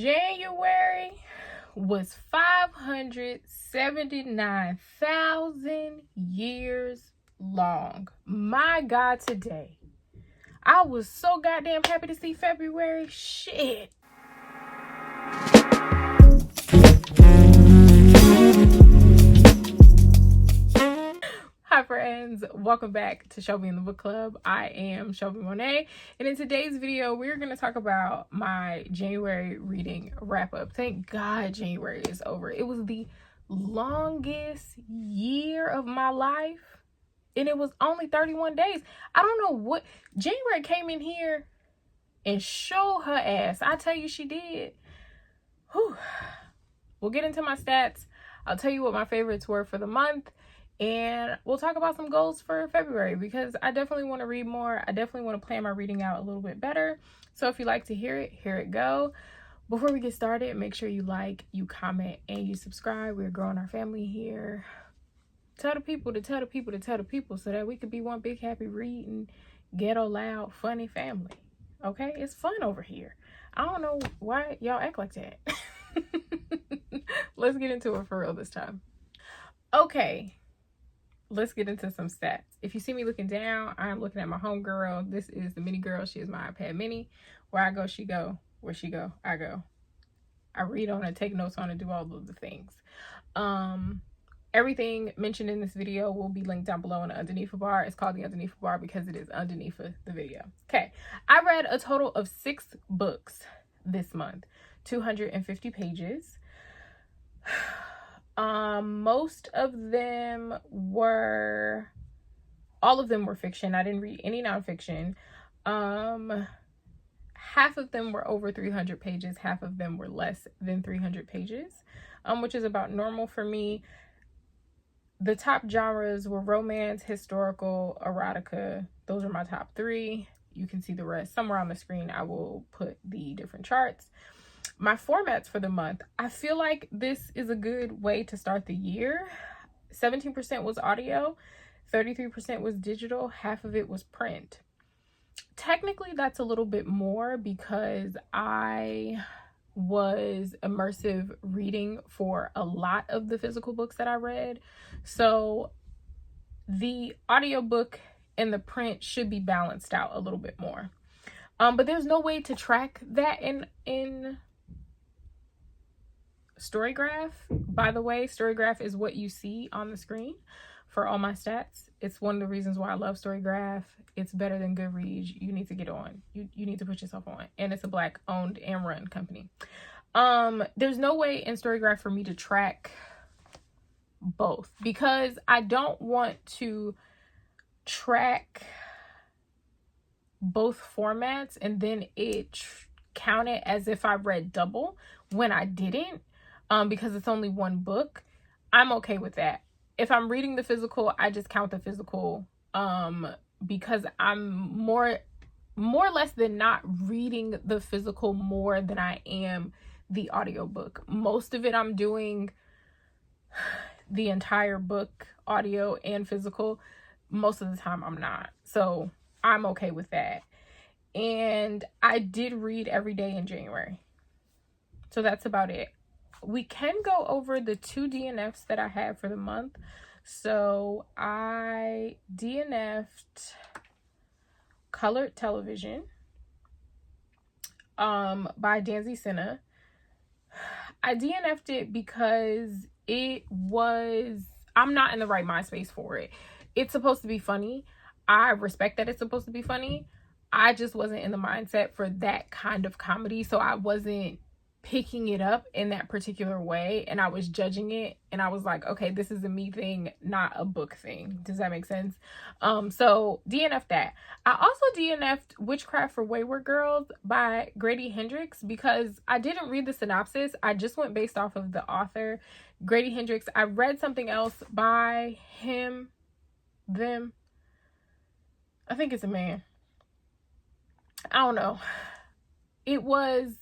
January was 579,000 years long. My God, today. I was so goddamn happy to see February. Shit. Hi friends, welcome back to Shelby in the Book Club. I am Shelby Monet, and in today's video we're going to talk about my January reading wrap up. Thank God January is over. It was the longest year of my life, and it was only 31 days. I don't know what January came in here and showed her ass. I tell you, she did. Whew. We'll get into my stats. I'll tell you what my favorites were for the month. And we'll talk about some goals for February, because I definitely want to read more. I definitely want to plan my reading out a little bit better. So if you like to hear it, here it go. Before we get started, make sure you like, you comment, and you subscribe. We're growing our family here. Tell the people to tell the people to tell the people, so that we could be one big happy reading, ghetto loud, funny family. Okay? It's fun over here. I don't know why y'all act like that. Let's get into it for real this time. Okay. Let's get into some stats. If you see me looking down, I'm looking at my homegirl. This is the mini girl. She is my iPad mini. Where I go, she go. Where she go, I go. I read on it, take notes on it, do all of the things. Everything mentioned in this video will be linked down below in the underneath bar. It's called the underneath bar because it is underneath the video. Okay, I read a total of 6 books this month, 250 pages. Most of them were, all of them were fiction. I didn't read any nonfiction. Half of them were over 300 pages. Half of them were less than 300 pages, which is about normal for me. The top genres were romance, historical, erotica. Those are my top 3. You can see the rest somewhere on the screen. I will put the different charts. My formats for the month, I feel like this is a good way to start the year. 17% was audio, 33% was digital, half of it was print. Technically, that's a little bit more because I was immersive reading for a lot of the physical books that I read. So the audiobook and the print should be balanced out a little bit more. But there's no way to track that in Storygraph. By the way, Storygraph is what you see on the screen for all my stats. It's one of the reasons why I love Storygraph. It's better than Goodreads. You need to get on. You need to put yourself on. And it's a Black owned and run company. There's no way in Storygraph for me to track both, because I don't want to track both formats and then it count it as if I read double when I didn't. Because it's only one book. I'm okay with that. If I'm reading the physical, I just count the physical, because I'm more or less than not reading the physical more than I am the audiobook. Most of it I'm doing the entire book, audio and physical. Most of the time I'm not. So I'm okay with that. And I did read every day in January. So that's about it. We can go over the 2 DNFs that I had for the month. So I DNF'd Colored Television by Danzy Senna. I DNF'd it because I'm not in the right mind space for it. It's supposed to be funny. I respect that it's supposed to be funny. I just wasn't in the mindset for that kind of comedy. So I wasn't picking it up in that particular way, and I was judging it, and I was like, okay, this is a me thing, not a book thing. Does that make sense? So DNF that. I also DNF'd Witchcraft for Wayward Girls by Grady Hendrix because I didn't read the synopsis. I just went based off of the author, Grady Hendrix. I read something else by him, them. I think it's a man. I don't know. It was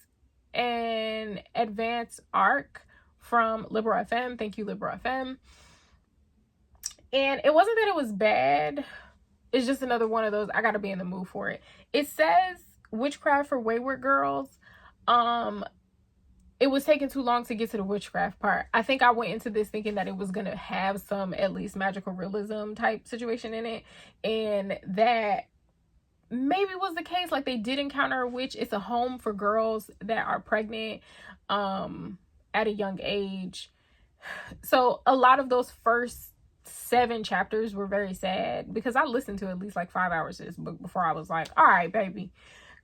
an advanced arc from Liberal FM. Thank you, Liberal FM. And it wasn't that it was bad. It's just another one of those, I gotta be in the mood for it. It says Witchcraft for Wayward Girls. it was taking too long to get to the witchcraft part. I think I went into this thinking that it was going to have some at least magical realism type situation in it. And that maybe was the case. Like, they did encounter a witch. It's a home for girls that are pregnant at a young age. So a lot of those first 7 chapters were very sad, because I listened to at least like 5 hours of this book before I was like, all right, baby,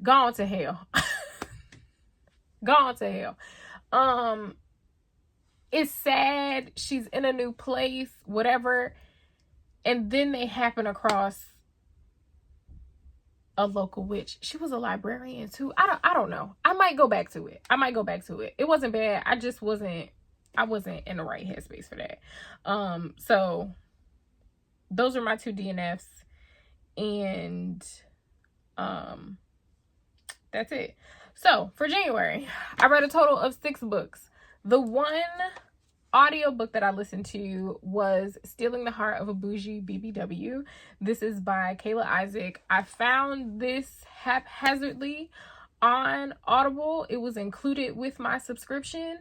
go on to hell. Go on to hell. It's sad. She's in a new place, whatever. And then they happen across a local witch. She was a librarian too. I don't know. I might go back to it. It wasn't bad. I wasn't in the right headspace for that. So those are my 2 DNFs, and that's it. So for January, I read a total of 6 books. The one audiobook that I listened to was Stealing the Heart of a Bougie BBW. This is by Kayla Isaac. I found this haphazardly on Audible. It was included with my subscription.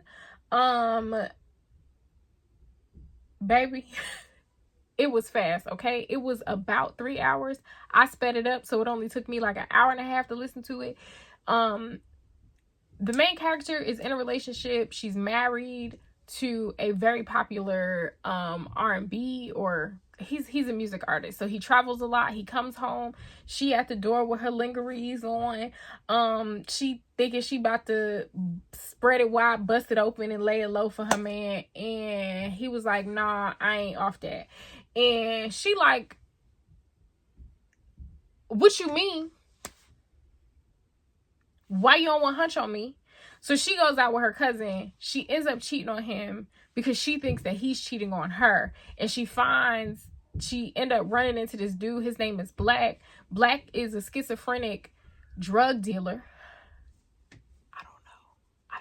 Baby, it was fast, okay? It was about 3 hours. I sped it up, so it only took me like an hour and a half to listen to it. The main character is in a relationship. She's married to a very popular R&B, or he's a music artist, so he travels a lot. He comes home, she at the door with her lingeries on. She thinking she about to spread it wide, bust it open, and lay it low for her man, and he was like, nah, I ain't off that. And she like, what you mean? Why you don't want to hunch on me? So she goes out with her cousin. She ends up cheating on him because she thinks that he's cheating on her. And she end up running into this dude. His name is Black. Black is a schizophrenic drug dealer. I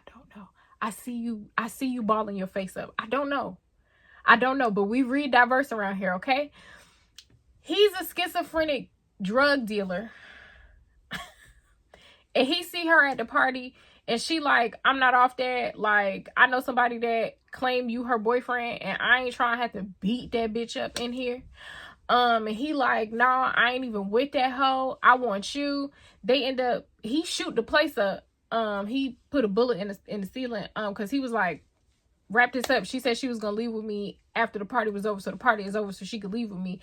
don't know. I see you balling your face up. I don't know. But we read diverse around here, okay? He's a schizophrenic drug dealer. And he see her at the party, and she like, I'm not off that. Like, I know somebody that claimed you her boyfriend, and I ain't trying to have to beat that bitch up in here. And he like, nah, I ain't even with that hoe. I want you. They end up, he shoot the place up. He put a bullet in the ceiling. Cause he was like, wrap this up. She said she was gonna leave with me after the party was over, so the party is over so she could leave with me.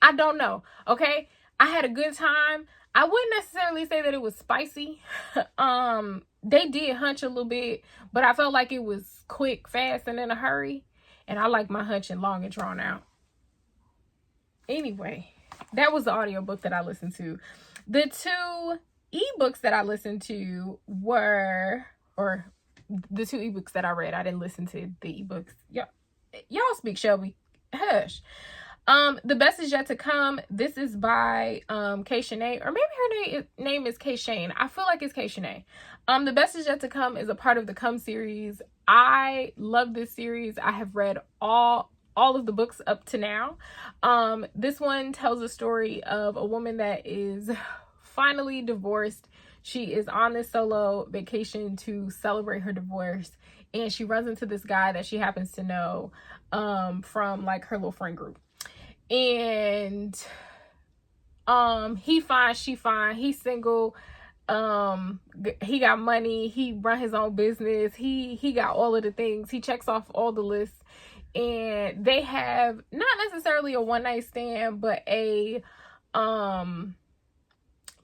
I don't know. Okay. I had a good time. I wouldn't necessarily say that it was spicy. They did hunch a little bit, but I felt like it was quick, fast, and in a hurry. And I like my hunching long and drawn out. Anyway, that was the audiobook that I listened to. The 2 ebooks that I listened to were, or the 2 ebooks that I read. I didn't listen to the ebooks. Y'all speak, Shelby. Hush. The Best Is Yet to Come. This is by Kay Shanae, or maybe her name is Kay Shane. I feel like it's Kay Shanae. The Best Is Yet to Come is a part of the Come series. I love this series. I have read all of the books up to now. This one tells a story of a woman that is finally divorced. She is on this solo vacation to celebrate her divorce, and she runs into this guy that she happens to know from like her little friend group. And he fine, she fine, he's single, he got money, he run his own business, he got all of the things, he checks off all the lists, and they have not necessarily a one-night stand, but a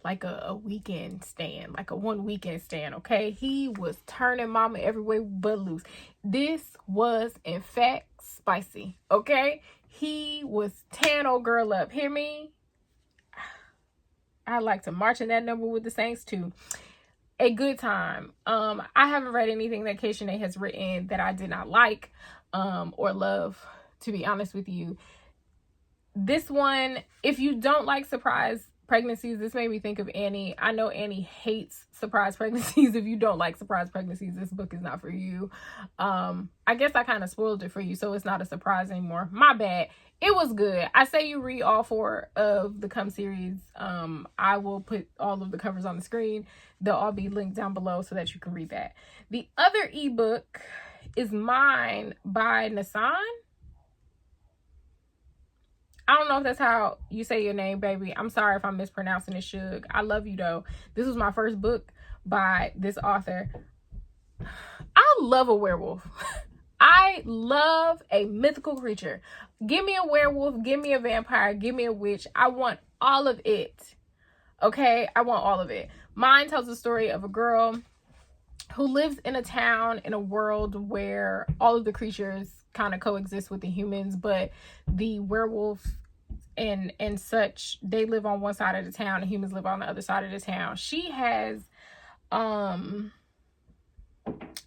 like a weekend stand, like a 1 weekend stand. Okay, he was turning mama every way but loose. This was in fact spicy. Okay, he was tearing old girl up. Hear me? I like to march in that number with the Saints too. A good time. I haven't read anything that Kay Shanae has written that I did not like or love, to be honest with you. This one, if you don't like surprise pregnancies, this made me think of Annie. I know Annie hates surprise pregnancies. If you don't like surprise pregnancies, this book is not for you. I guess I kind of spoiled it for you, so it's not a surprise anymore. My bad. It was good. I say you read all 4 of the Come series. I will put all of the covers on the screen. They'll all be linked down below so that you can read that. The other ebook is Mine by Nassan. I don't know if that's how you say your name, baby. I'm sorry if I'm mispronouncing it, Suge. I love you, though. This was my first book by this author. I love a werewolf. I love a mythical creature. Give me a werewolf. Give me a vampire. Give me a witch. I want all of it. Okay? I want all of it. Mine tells the story of a girl who lives in a town in a world where all of the creatures kind of coexist with the humans, but the werewolf and such, they live on one side of the town and humans live on the other side of the town. She has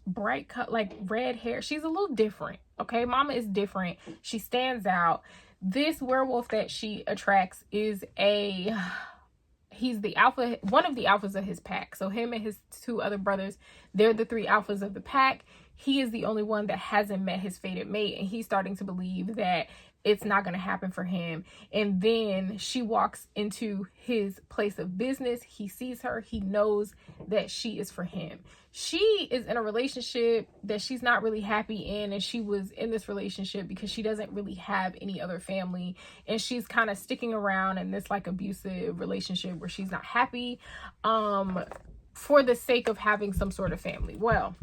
bright cut, like red hair. She's a little different. Okay, mama is different. She stands out. This werewolf that she attracts is he's the alpha, one of the alphas of his pack. So him and his 2 other brothers, they're the 3 alphas of the pack. He is the only one that hasn't met his fated mate, and he's starting to believe that it's not going to happen for him. And then she walks into his place of business. He sees her. He knows that she is for him. She is in a relationship that she's not really happy in, and she was in this relationship because she doesn't really have any other family, and she's kind of sticking around in this like abusive relationship where she's not happy for the sake of having some sort of family. Well,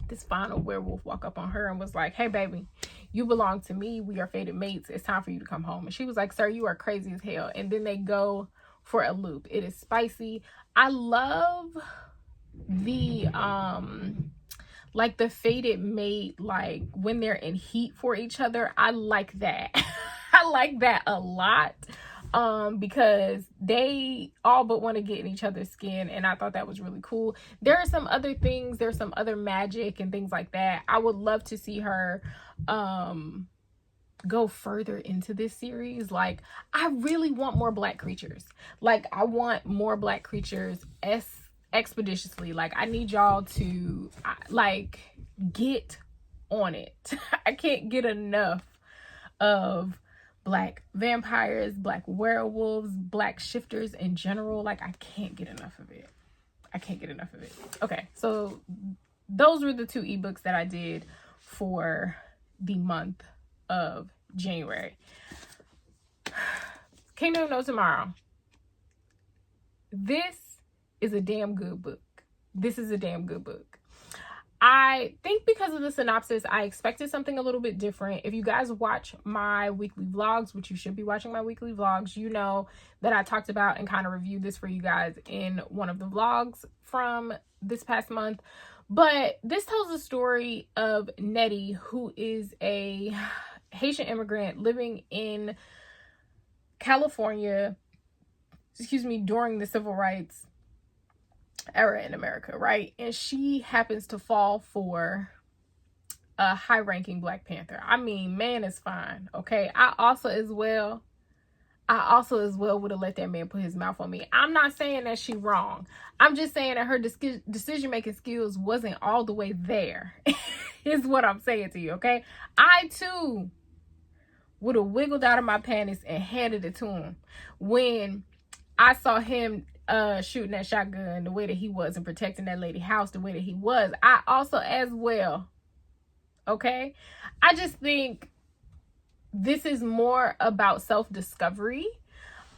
this final werewolf walked up on her and was like, "Hey baby, you belong to me. We are fated mates. It's time for you to come home." And she was like, "Sir, you are crazy as hell." And then they go for a loop. It is spicy. I love the like the fated mate, like when they're in heat for each other. I like that. I like that a lot. Because they all but want to get in each other's skin, and I thought that was really cool. There are some other things, there's some other magic and things like that. I would love to see her go further into this series. Like, I really want more Black creatures. Like, I want more Black creatures expeditiously. Like, I need y'all to like get on it. I can't get enough of Black vampires, Black werewolves, Black shifters in general. Like, I can't get enough of it. I can't get enough of it. Okay, so those were the 2 ebooks that I did for the month of January. Kingdom of No Tomorrow. This is a damn good book. This is a damn good book. I think because of the synopsis, I expected something a little bit different. If you guys watch my weekly vlogs, which you should be watching my weekly vlogs, you know that I talked about and kind of reviewed this for you guys in one of the vlogs from this past month. But this tells the story of Nettie, who is a Haitian immigrant living in California, during the civil rights era in America, right? And she happens to fall for a high-ranking Black Panther. I mean, man is fine, okay? I also as well would have let that man put his mouth on me. I'm not saying that she's wrong. I'm just saying that her decision-making skills wasn't all the way there, is what I'm saying to you, okay? I, too, would have wiggled out of my panties and handed it to him when I saw him shooting that shotgun the way that he was and protecting that lady house the way that he was. I also as well, okay? I just think this is more about self-discovery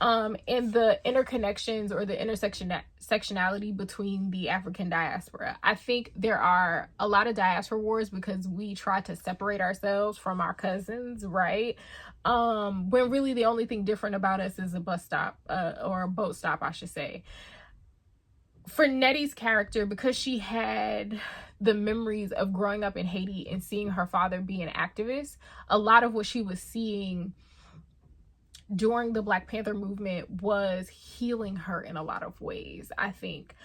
and the interconnections or the intersectionality between the African diaspora. I think there are a lot of diaspora wars because we try to separate ourselves from our cousins, right? When really the only thing different about us is a bus stop or a boat stop, I should say. For Nettie's character, because she had the memories of growing up in Haiti and seeing her father be an activist, a lot of what she was seeing during the Black Panther movement was healing her in a lot of ways. I think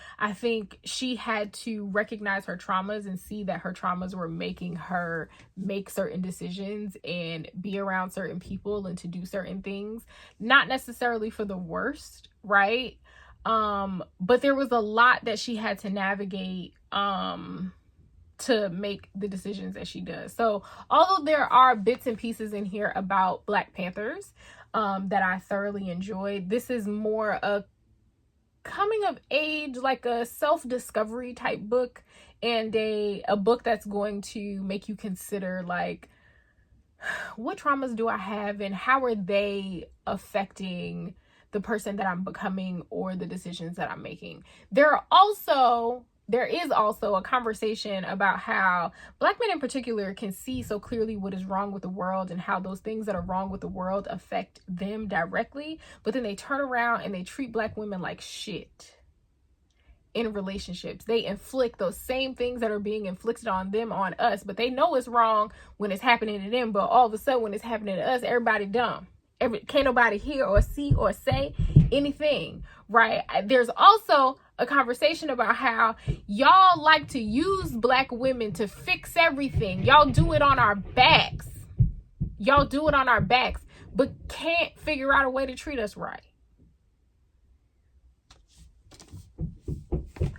she had to recognize her traumas and see that her traumas were making her make certain decisions and be around certain people and to do certain things, not necessarily for the worst, right? But there was a lot that she had to navigate to make the decisions that she does. So although there are bits and pieces in here about Black Panthers that I thoroughly enjoyed, this is more a coming of age, like a self-discovery type book, and a book that's going to make you consider, like, what traumas do I have and how are they affecting the person that I'm becoming or the decisions that I'm making. There is also a conversation about how Black men in particular can see so clearly what is wrong with the world and how those things that are wrong with the world affect them directly, but then they turn around and they treat Black women like shit in relationships. They inflict those same things that are being inflicted on them on us, but they know it's wrong when it's happening to them, but all of a sudden when it's happening to us, everybody dumb. Can't nobody hear or see or say anything, right? There's also a conversation about how y'all like to use Black women to fix everything. Y'all do it on our backs. But can't figure out a way to treat us right.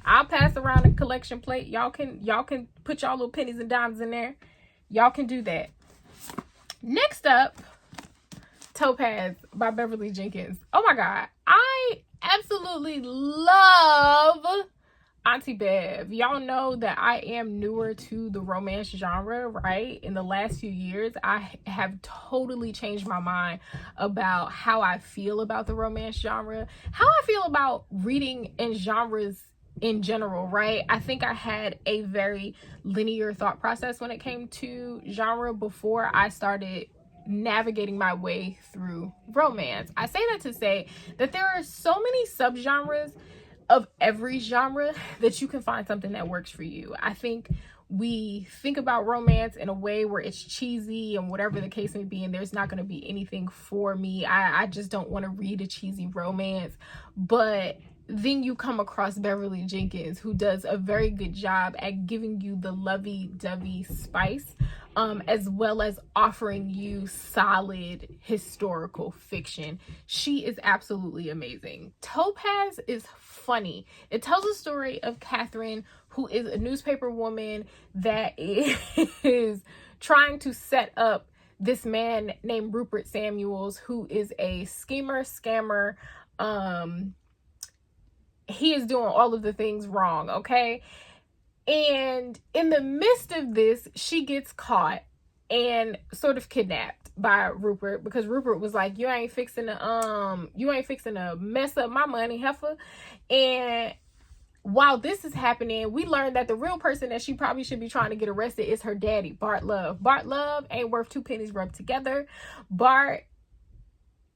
I'll pass around a collection plate. Y'all can put y'all little pennies and dimes in there. Y'all can do that. Next up, Topaz by Beverly Jenkins. Oh my God. I absolutely love Auntie Bev. Y'all know that I am newer to the romance genre, right? In the last few years, I have totally changed my mind about how I feel about the romance genre, how I feel about reading in genres in general, right? I think I had a very linear thought process when it came to genre before I started navigating my way through romance. I say that to say that there are so many subgenres of every genre that you can find something that works for you. I think we think about romance in a way where it's cheesy and whatever the case may be, and there's not going to be anything for me. I just don't want to read a cheesy romance. But then you come across Beverly Jenkins, who does a very good job at giving you the lovey-dovey spice, as well as offering you solid historical fiction. She is absolutely amazing. Topaz is funny. It tells a story of Catherine, who is a newspaper woman that is trying to set up this man named Rupert Samuels, who is a schemer, scammer. He is doing all of the things wrong, okay? And in the midst of this, she gets caught and sort of kidnapped by Rupert, because Rupert was like, you ain't fixing to mess up my money, heifer. And while this is happening, we learned that the real person that she probably should be trying to get arrested is her daddy, Bart Love. Bart Love ain't worth two pennies rubbed together. Bart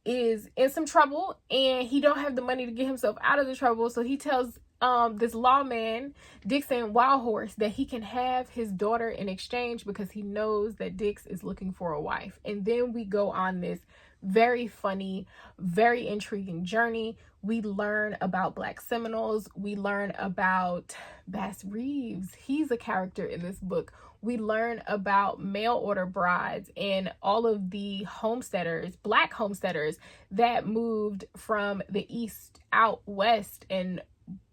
is in some trouble and he don't have the money to get himself out of the trouble, so he tells this lawman Dixon Wildhorse that he can have his daughter in exchange because he knows that Dix is looking for a wife. And then we go on this very funny, very intriguing journey. We learn about Black Seminoles. We learn about Bass Reeves. He's a character in this book. We learn about mail order brides and all of the homesteaders, Black homesteaders that moved from the East out West and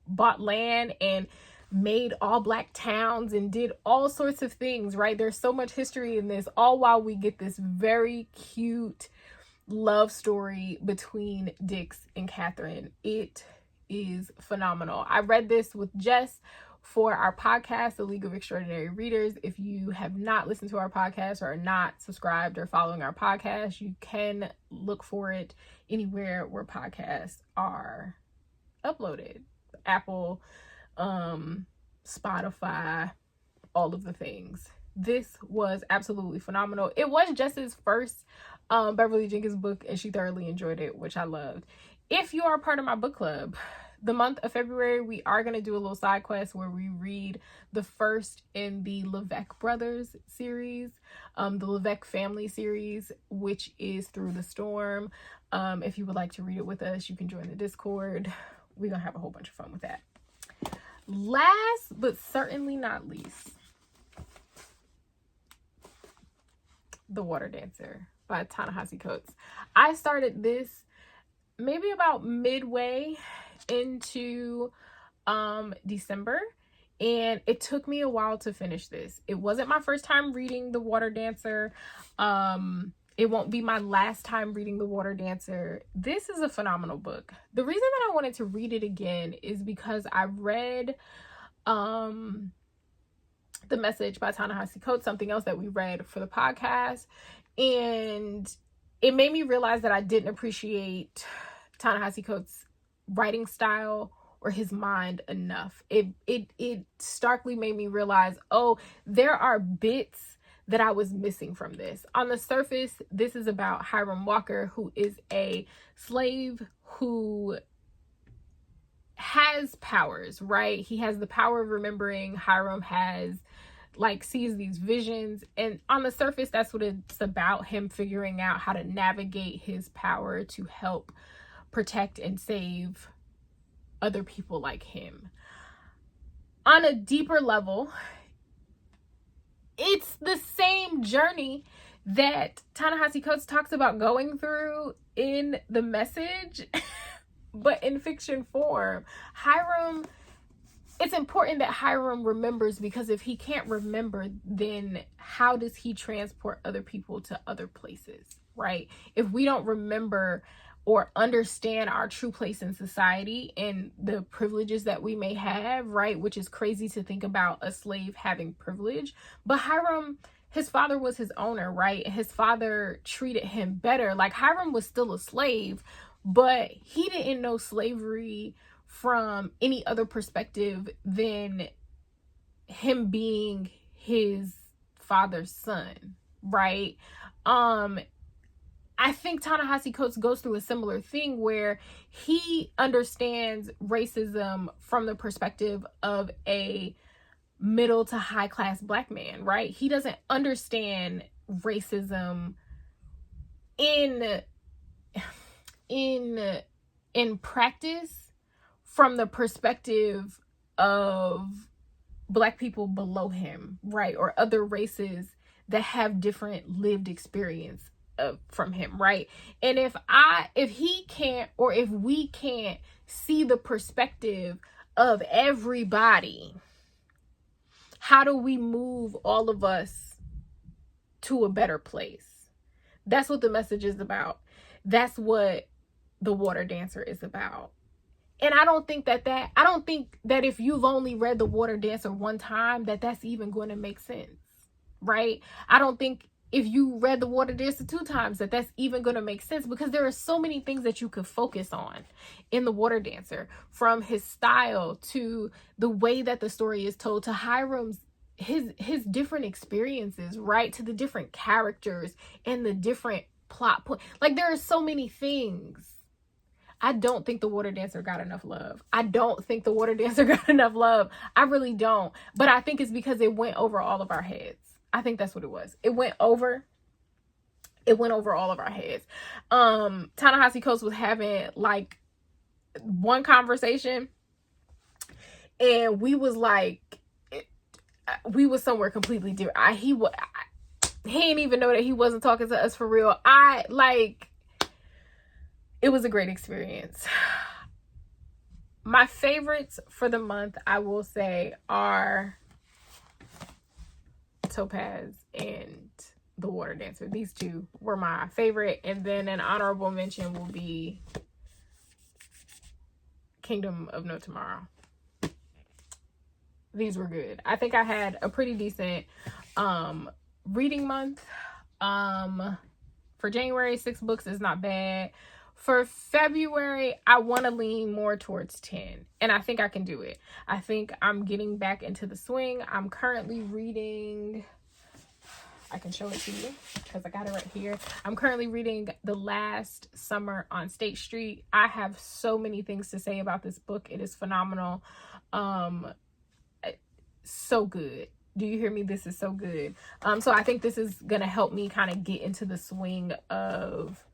bought land and made all Black towns and did all sorts of things, right? There's so much history in this, all while we get this very cute love story between Dix and Catherine. It is phenomenal. I read this with Jess for our podcast, The League of Extraordinary Readers. If you have not listened to our podcast or are not subscribed or following our podcast, you can look for it anywhere where podcasts are uploaded. Apple, Spotify, all of the things. This was absolutely phenomenal. It was Jess's first Beverly Jenkins book, and she thoroughly enjoyed it, which I loved. If you are a part of my book club, the month of February, we are going to do a little side quest where we read the first in the Levesque Brothers series, the Levesque family series, which is Through the Storm. If you would like to read it with us, you can join the Discord. We're going to have a whole bunch of fun with that. Last but certainly not least, The Water Dancer by Ta-Nehisi Coates. I started this maybe about midway into December, and it took me a while to finish this. It wasn't my first time reading The Water Dancer. It won't be my last time reading The Water Dancer. This is a phenomenal book. The reason that I wanted to read it again is because I read The Message by Ta-Nehisi Coates, something else that we read for the podcast, and it made me realize that I didn't appreciate Ta-Nehisi Coates' writing style or his mind enough. It starkly made me realize, oh, there are bits that I was missing from this. On the surface, this is about Hiram Walker, who is a slave who has powers, right? He has the power of remembering. Hiram sees these visions, and on the surface, that's what it's about, him figuring out how to navigate his power to help protect and save other people like him. On a deeper level, it's the same journey that Ta-Nehisi Coates talks about going through in The Message, but in fiction form. It's important that Hiram remembers, because if he can't remember, then how does he transport other people to other places, right? If we don't remember or understand our true place in society and the privileges that we may have, right? Which is crazy to think about a slave having privilege. But Hiram, his father was his owner, right? His father treated him better. Like, Hiram was still a slave, but he didn't know slavery from any other perspective than him being his father's son, right? I think Ta-Nehisi Coates goes through a similar thing where he understands racism from the perspective of a middle to high class Black man, right? He doesn't understand racism in practice from the perspective of Black people below him, right? Or other races that have different lived experience from him, right? And if he can't, or if we can't see the perspective of everybody, how do we move all of us to a better place? That's what The Message is about. That's what The Water Dancer is about. And I don't think that if you've only read The Water Dancer one time, that's even going to make sense, right? I don't think if you read The Water Dancer 2 times, that's even going to make sense, because there are so many things that you could focus on in The Water Dancer, from his style to the way that the story is told, to Hiram's his different experiences, right? To the different characters and the different plot points. Like, there are so many things. I don't think The Water Dancer got enough love. I really don't. But I think it's because it went over all of our heads. I think that's what it was. It went over all of our heads. Ta-Nehisi Coates was having like one conversation, and we was somewhere completely different. He didn't even know that he wasn't talking to us for real. It was a great experience. My favorites for the month, I will say, are Topaz and The Water Dancer. These two were my favorite. And then an honorable mention will be Kingdom of No Tomorrow. These were good. I think I had a pretty decent reading month. For January, 6 books is not bad. For February, I want to lean more towards 10, and I think I can do it. I think I'm getting back into the swing. I'm currently reading I can show it to you because I got it right here. I'm currently reading The Last Summer on State Street. I have so many things to say about this book. It is phenomenal. So good. Do you hear me? This is so good. So I think this is gonna help me kind of get into the swing of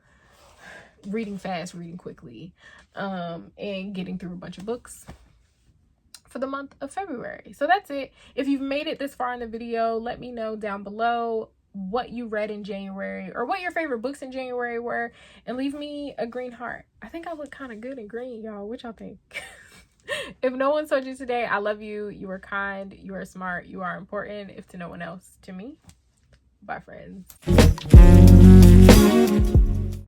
reading fast, reading quickly, and getting through a bunch of books for the month of February. So that's it. If you've made it this far in the video, let me know down below what you read in January or what your favorite books in January were, and leave me a green heart. I think I look kind of good in green, y'all. What y'all think? If no one told you today, I love you. You are kind. You are smart. You are important. If to no one else, to me. Bye, friends.